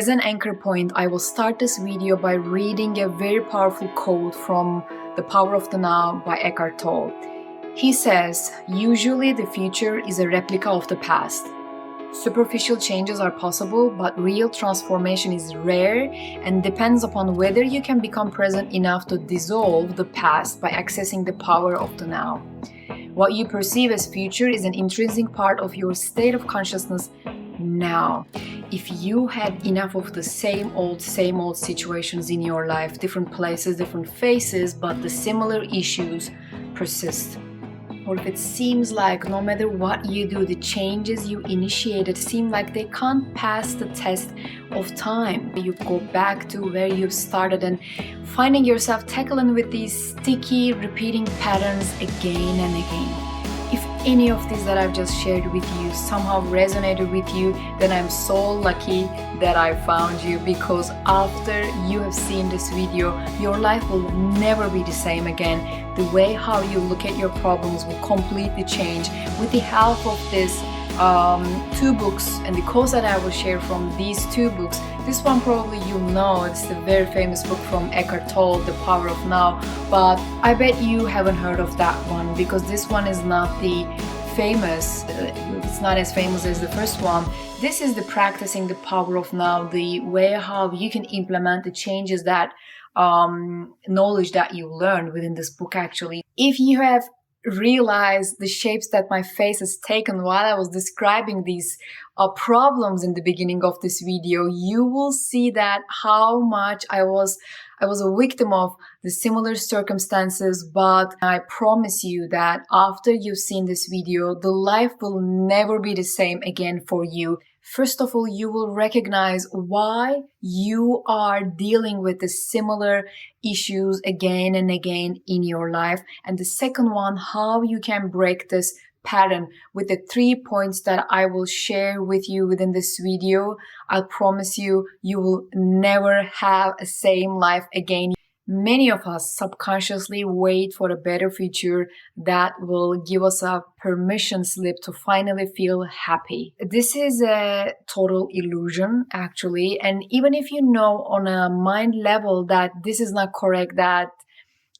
As an anchor point, I will start this video by reading a very powerful quote from The Power of the Now by Eckhart Tolle. He says, "Usually the future is a replica of the past. Superficial changes are possible, but real transformation is rare and depends upon whether you can become present enough to dissolve the past by accessing the power of the now. What you perceive as future is an intrinsic part of your state of consciousness now. If you had enough of the same old situations in your life, different places, different faces, but the similar issues persist, or if it seems like no matter what you do, the changes you initiated seem like they can't pass the test of time, you go back to where you started and finding yourself tackling with these sticky, repeating patterns again and again. If any of these that I've just shared with you somehow resonated with you, then I'm so lucky that I found you, because after you have seen this video, your life will never be the same again. The way how you look at your problems will completely change with the help of this two books and the quotes that I will share from these two books. This one probably you know, it's the very famous book from Eckhart Tolle, The Power of Now, but I bet you haven't heard of that one because this one is not the famous, it's not as famous as the first one. This is the practicing the power of now, the way how you can implement the changes that knowledge that you learned within this book actually. If you have realized the shapes that my face has taken while I was describing these problems in the beginning of this video, you will see that how much I was a victim of the similar circumstances. But I promise you that after you've seen this video, the life will never be the same again for you. First of all, you will recognize why you are dealing with the similar issues again and again in your life. And the second one, how you can break this pattern with the 3 points that I will share with you within this video. I promise you, you will never have a same life again. Many of us subconsciously wait for a better future that will give us a permission slip to finally feel happy. This is a total illusion, actually. And even if you know on a mind level that this is not correct, that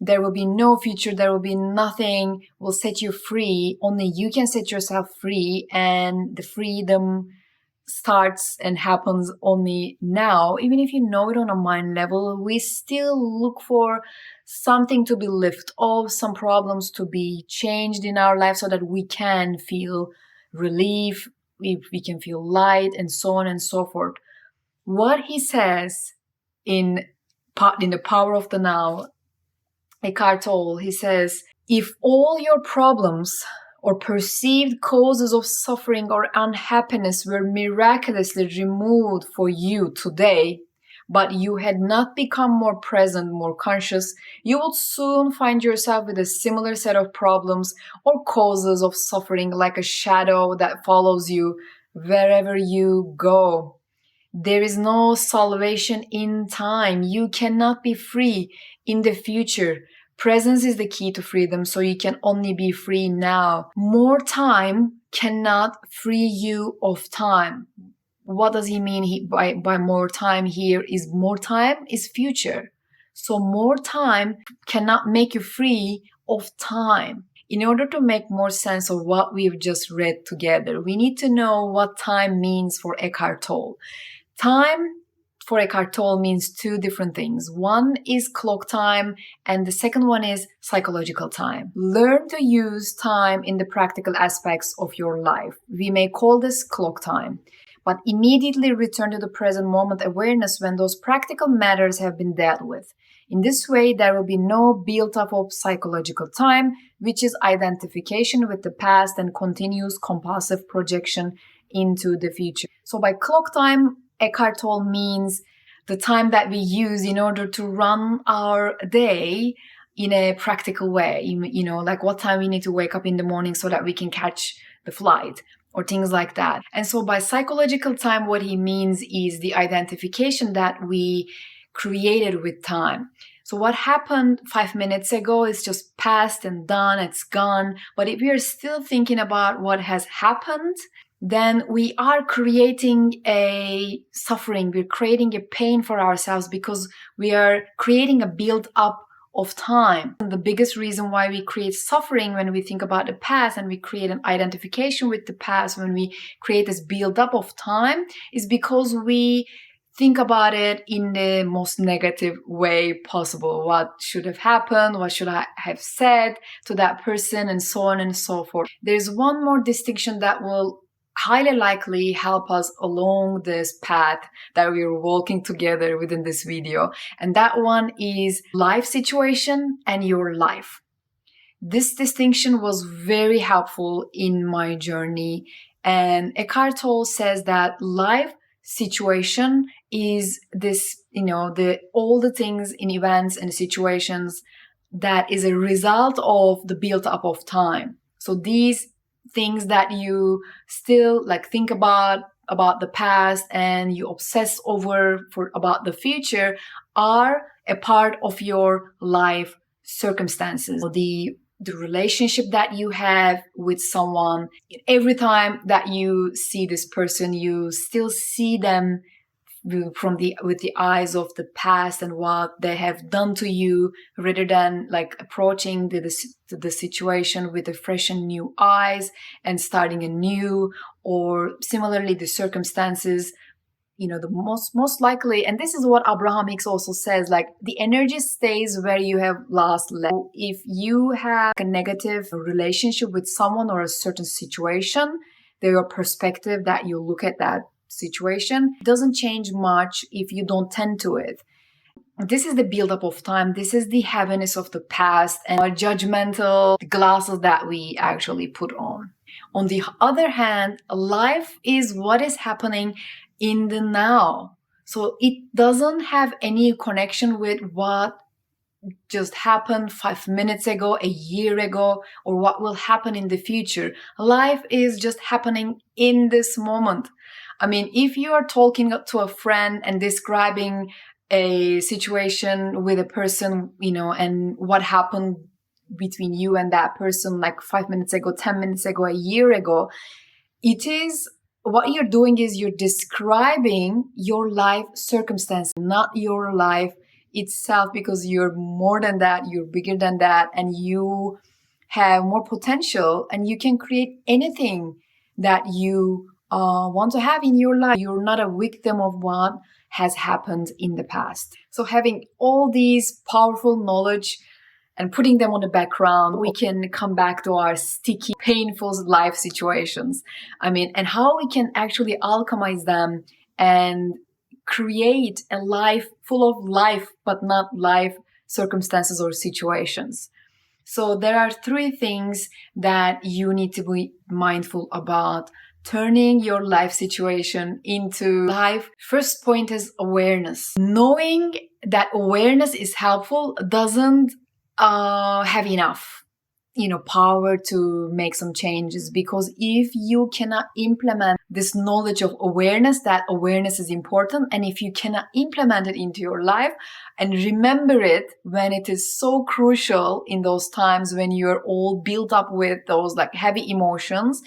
there will be no future, there will be nothing will set you free, only you can set yourself free, and the freedom starts and happens only now. Even if you know it on a mind level, we still look for something to be lifted off, some problems to be changed in our life so that we can feel relief, we can feel light, and so on and so forth. What he says in The Power of the Now, Eckhart Tolle, he says, if all your problems or perceived causes of suffering or unhappiness were miraculously removed for you today, but you had not become more present, more conscious, you would soon find yourself with a similar set of problems or causes of suffering, like a shadow that follows you wherever you go. There is no salvation in time. You cannot be free in the future. Presence is the key to freedom, so you can only be free now. More time cannot free you of time. What does he mean by more time here? Is more time is future. So more time cannot make you free of time. In order to make more sense of what we've just read together, we need to know what time means for Eckhart Tolle. Time for Eckhart Tolle means two different things. One is clock time, and the second one is psychological time. Learn to use time in the practical aspects of your life. We may call this clock time, but immediately return to the present moment awareness when those practical matters have been dealt with. In this way, there will be no build-up of psychological time, which is identification with the past and continuous compulsive projection into the future. So by clock time, Eckhart Tolle means the time that we use in order to run our day in a practical way. You know, like what time we need to wake up in the morning so that we can catch the flight or things like that. And so by psychological time, what he means is the identification that we created with time. So what happened 5 minutes ago is just past and done, it's gone. But if we are still thinking about what has happened, then we are creating a suffering, we're creating a pain for ourselves because we are creating a build up of time. And the biggest reason why we create suffering when we think about the past and we create an identification with the past, when we create this build up of time, is because we think about it in the most negative way possible. What should have happened? What should I have said to that person? And so on and so forth. There's one more distinction that will highly likely help us along this path that we're walking together within this video. And that one is life situation and your life. This distinction was very helpful in my journey. And Eckhart Tolle says that life situation is this, all the things in events and situations that is a result of the build up of time. So these things that you still think about the past and you obsess over about the future are a part of your life circumstances. The relationship that you have with someone, every time that you see this person, you still see them with the eyes of the past and what they have done to you, rather than approaching the situation with a fresh and new eyes and starting anew. Or similarly, the circumstances, the most likely, and this is what Abraham Hicks also says, the energy stays where you have last left. If you have a negative relationship with someone or a certain situation, their perspective that you look at that situation doesn't change much if you don't tend to it. This is the buildup of time. This is the heaviness of the past and our judgmental glasses that we actually put on. On the other hand, life is what is happening in the now. So it doesn't have any connection with what just happened 5 minutes ago, a year ago, or what will happen in the future. Life is just happening in this moment. I mean, if you are talking to a friend and describing a situation with a person, and what happened between you and that person 5 minutes ago, 10 minutes ago, a year ago, what you're doing is you're describing your life circumstance, not your life itself, because you're more than that, you're bigger than that, and you have more potential and you can create anything that you want to have in your life. You're not a victim of what has happened in the past. So having all these powerful knowledge and putting them on the background, we can come back to our sticky, painful life situations. And how we can actually alchemize them and create a life full of life, but not life circumstances or situations. So there are 3 things that you need to be mindful about turning your life situation into life. First point is awareness. Knowing that awareness is helpful doesn't have enough power to make some changes, because if you cannot implement this knowledge of awareness, that awareness is important, and if you cannot implement it into your life and remember it when it is so crucial in those times when you're all built up with those heavy emotions,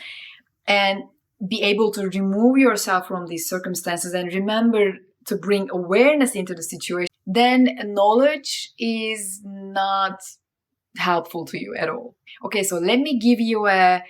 and be able to remove yourself from these circumstances and remember to bring awareness into the situation, then knowledge is not helpful to you at all. Okay, so let me give you a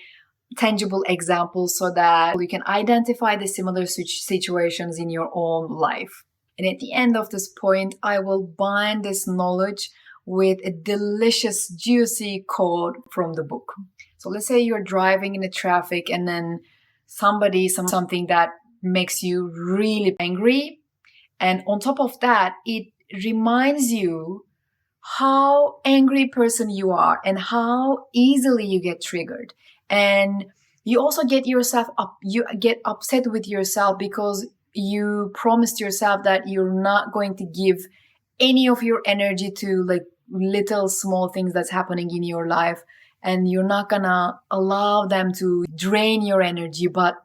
tangible example so that you can identify the similar situations in your own life. And at the end of this point, I will bind this knowledge with a delicious, juicy quote from the book. So let's say you're driving in the traffic and then something that makes you really angry. And on top of that, it reminds you how angry person you are and how easily you get triggered. And you also get upset with yourself because you promised yourself that you're not going to give any of your energy to little small things that's happening in your life, and you're not gonna allow them to drain your energy. But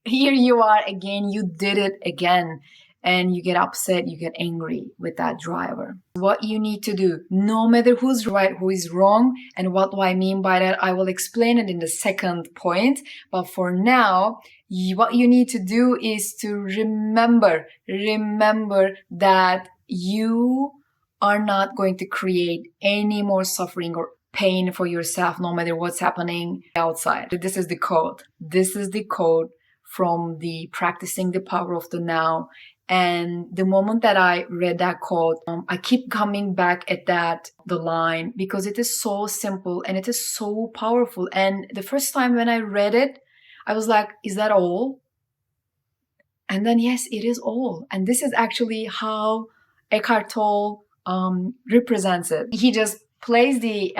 here you are again, you did it again. And you get upset, you get angry with that driver. What you need to do, no matter who's right, who is wrong, and what do I mean by that, I will explain it in the second point. But for now, What you need to do is to remember that you are not going to create any more suffering or pain for yourself, no matter what's happening outside. This is the code. This is the code from the Practicing the Power of the Now. And the moment that I read that quote, I keep coming back at the line, because it is so simple and it is so powerful. And the first time when I read it, I was like, is that all? And then, yes, it is all. And this is actually how Eckhart Tolle represents it. He just plays the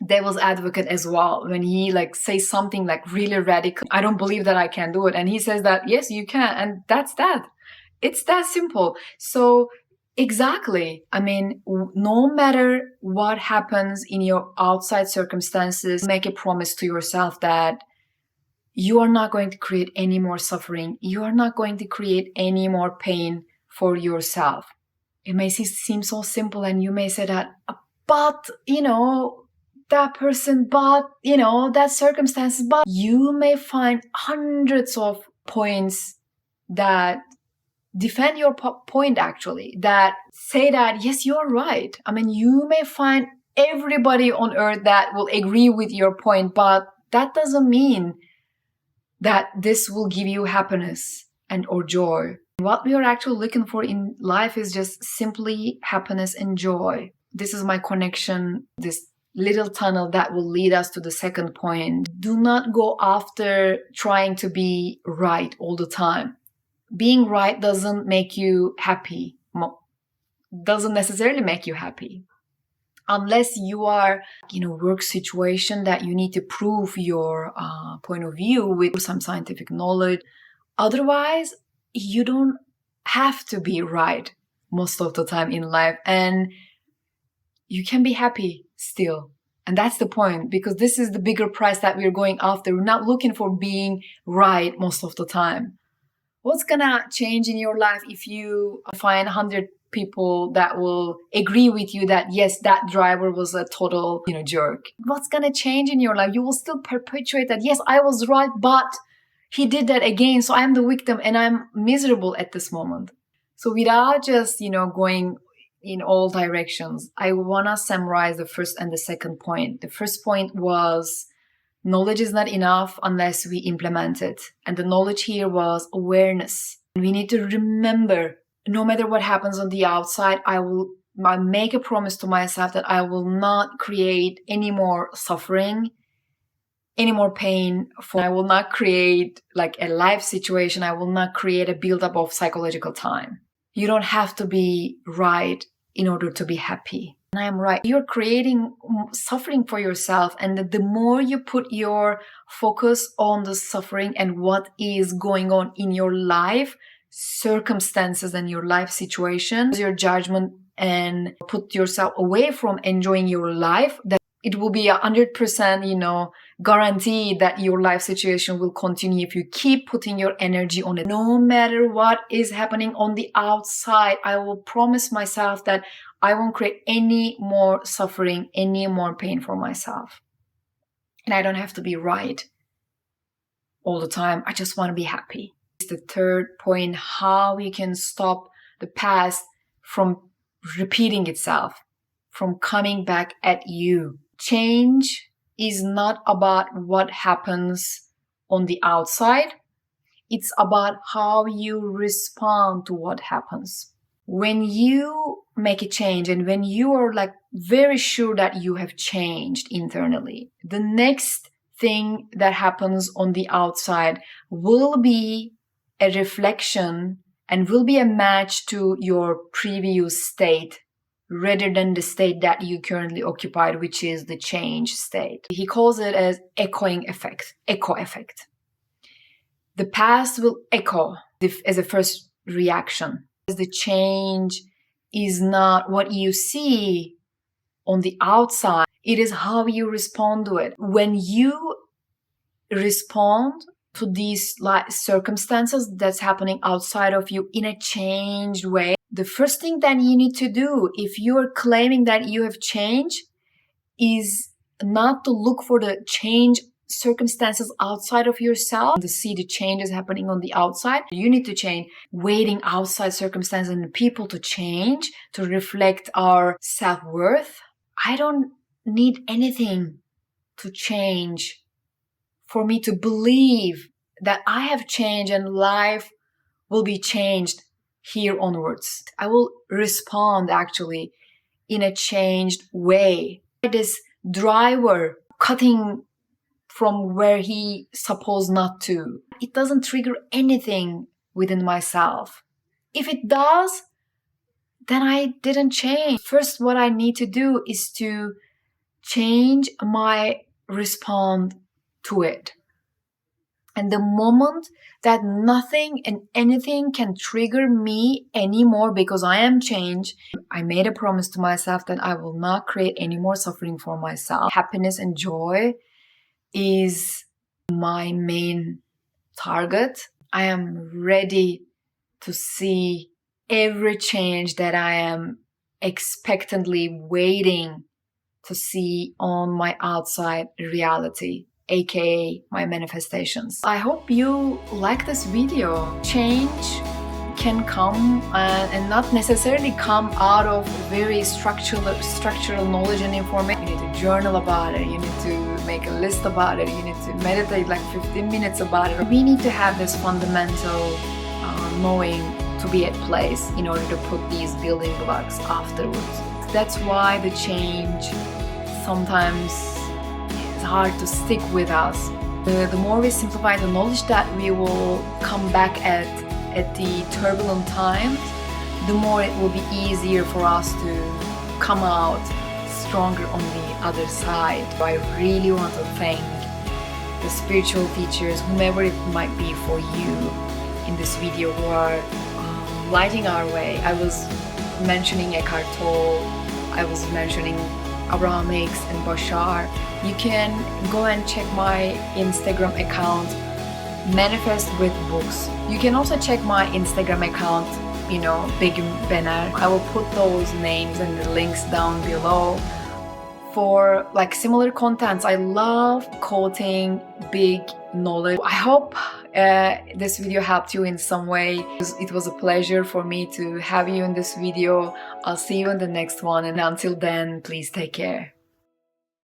devil's advocate as well when he says something really radical. I don't believe that I can do it. And he says that, yes, you can. And that's that. It's that simple. So exactly. I mean, no matter what happens in your outside circumstances, make a promise to yourself that you are not going to create any more suffering. You are not going to create any more pain for yourself. It may seem so simple, and you may say that, but, that person, but, that circumstances, but you may find hundreds of points that defend your point, actually, that say that, yes, you're right. I mean, you may find everybody on earth that will agree with your point, but that doesn't mean that this will give you happiness and or joy. What we are actually looking for in life is just simply happiness and joy. This is my connection, this little tunnel that will lead us to the second point. Do not go after trying to be right all the time. Being right doesn't make you happy, doesn't necessarily make you happy. Unless you are in a work situation that you need to prove your point of view with some scientific knowledge. Otherwise, you don't have to be right most of the time in life, and you can be happy still. And that's the point, because this is the bigger prize that we're going after. We're not looking for being right most of the time. What's gonna change in your life if you find 100 people that will agree with you that, yes, that driver was a total, jerk? What's gonna change in your life? You will still perpetuate that, yes, I was right, but he did that again, so I'm the victim and I'm miserable at this moment. So without just, going in all directions, I wanna summarize the first and the second point. The first point was, knowledge is not enough unless we implement it. And the knowledge here was awareness. We need to remember, no matter what happens on the outside, I make a promise to myself that I will not create any more suffering, any more pain. I will not create a life situation. I will not create a buildup of psychological time. You don't have to be right in order to be happy. And I am right. You're creating suffering for yourself. And the more you put your focus on the suffering and what is going on in your life, circumstances and your life situation, your judgment, and put yourself away from enjoying your life, that it will be 100%, guaranteed that your life situation will continue if you keep putting your energy on it. No matter what is happening on the outside, I will promise myself that I won't create any more suffering, any more pain for myself. And I don't have to be right all the time. I just want to be happy. The third point, how you can stop the past from repeating itself, from coming back at you. Change is not about what happens on the outside. It's about how you respond to what happens. When you make a change and when you are very sure that you have changed internally, the next thing that happens on the outside will be a reflection and will be a match to your previous state, rather than the state that you currently occupied, which is the change state. He calls it as echo effect. The past will echo as a first reaction. The change is not what you see on the outside. It is how you respond to it. When you respond to these circumstances that's happening outside of you in a changed way, the first thing that you need to do, if you are claiming that you have changed, is not to look for the change circumstances outside of yourself to see the changes happening on the outside. You need to change. Waiting outside circumstances and people to change to reflect our self-worth. I don't need anything to change for me to believe that I have changed and life will be changed here onwards. I will respond actually in a changed way. This driver cutting from where he supposed not to. It doesn't trigger anything within myself. If it does, then I didn't change. First, what I need to do is to change my response to it. And the moment that nothing and anything can trigger me anymore because I am changed, I made a promise to myself that I will not create any more suffering for myself. Happiness and joy is my main target. I am ready to see every change that I am expectantly waiting to see on my outside reality, aka my manifestations. I hope you like this video. Change can come and not necessarily come out of very structural knowledge and information. You need to journal about it, you need to make a list about it, you need to meditate like 15 minutes about it. We need to have this fundamental knowing to be at place in order to put these building blocks afterwards. That's why the change sometimes is hard to stick with us. The more we simplify the knowledge that we will come back at the turbulent times, the more it will be easier for us to come out stronger on the other side. I really want to thank the spiritual teachers, whomever it might be for you in this video, who are lighting our way. I was mentioning Eckhart Tolle, I was mentioning Abraham Hicks and Bashar. You can go and check my Instagram account, Manifest with Books. You can also check my Instagram account, Begum. I will put those names and the links down below for like similar contents. I love quoting big knowledge. I hope this video helped you in some way. It was a pleasure for me to have you in this video. I'll see you in the next one, and until then, please take care.